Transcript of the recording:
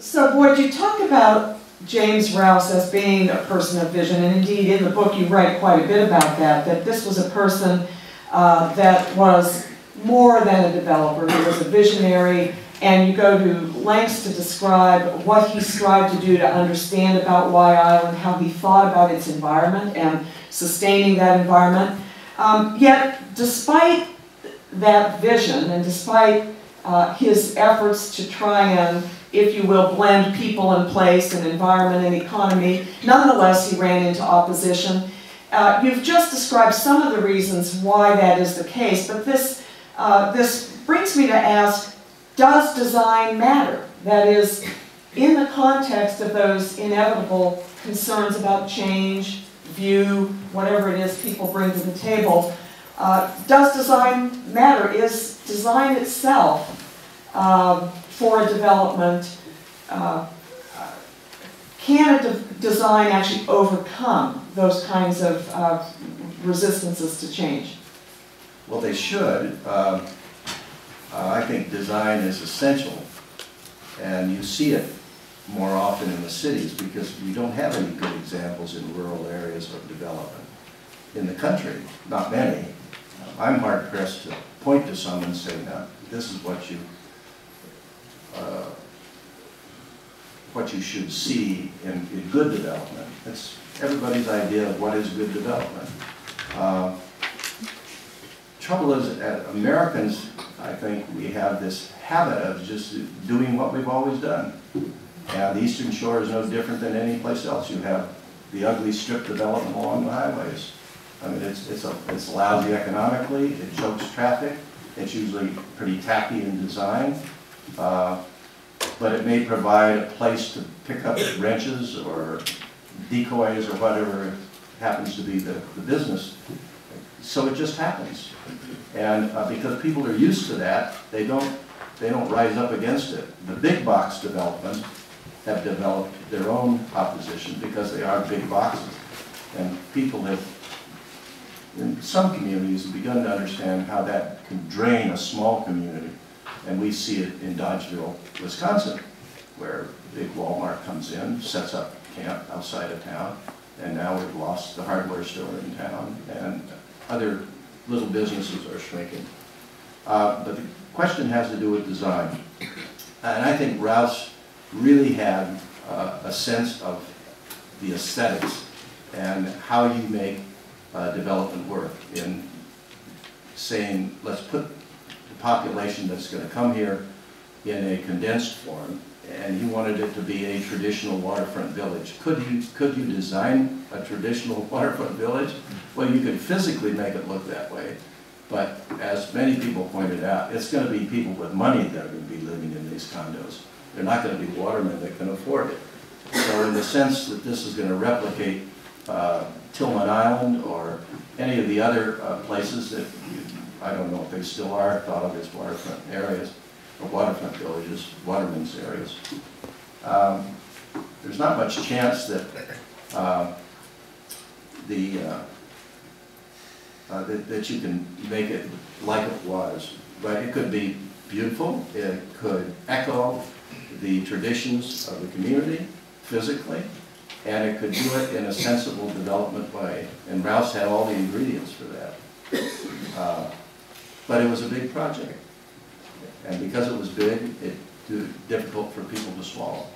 So, Boyd, you talk about James Rouse as being a person of vision, and indeed in the book you write quite a bit about that this was a person that was more than a developer. He was a visionary, and you go to lengths to describe what he strived to do to understand about Wye Island, how he thought about its environment and sustaining that environment. Yet, despite that vision, and despite his efforts to try and, if you will, blend people and place and environment and economy, nonetheless he ran into opposition. You've just described some of the reasons why that is the case, but this brings me to ask, does design matter? That is, in the context of those inevitable concerns about change, view, whatever it is people bring to the table, does design matter? Is design itself for a development, can a design actually overcome those kinds of resistances to change? Well, they should. I think design is essential, and you see it more often in the cities because we don't have any good examples in rural areas of development. In the country, not many. I'm hard-pressed to point to someone and say, no, this is what you should see in good development. It's everybody's idea of what is good development. Trouble is, as Americans, I think we have this habit of just doing what we've always done. And the Eastern Shore is no different than any place else. You have the ugly strip development along the highways. I mean, it's lousy economically, it chokes traffic, it's usually pretty tacky in design, but it may provide a place to pick up wrenches or decoys or whatever happens to be the business. So it just happens. And because people are used to that, they don't rise up against it. The big box development have developed their own opposition because they are big boxes. And people have, in some communities, have begun to understand how that can drain a small community. And we see it in Dodgeville, Wisconsin, where big Walmart comes in, sets up camp outside of town, and now we've lost the hardware store in town, and other little businesses are shrinking. But the question has to do with design. And I think Rouse really had a sense of the aesthetics and how you make development work in saying, let's put the population that's going to come here in a condensed form, and he wanted it to be a traditional waterfront village. Could you design a traditional waterfront village? Well, you could physically make it look that way, but as many people pointed out, it's going to be people with money that are going to be living in these condos. They're not going to be watermen that can afford it. So in the sense that this is going to replicate Tillman Island or any of the other places that I don't know if they still are thought of as waterfront areas, or waterfront villages, watermen's areas. There's not much chance that that you can make it like it was. But it could be beautiful. It could echo the traditions of the community physically, and it could do it in a sensible development way. And Rouse had all the ingredients for that. But it was a big project. And because it was big, it was difficult for people to swallow.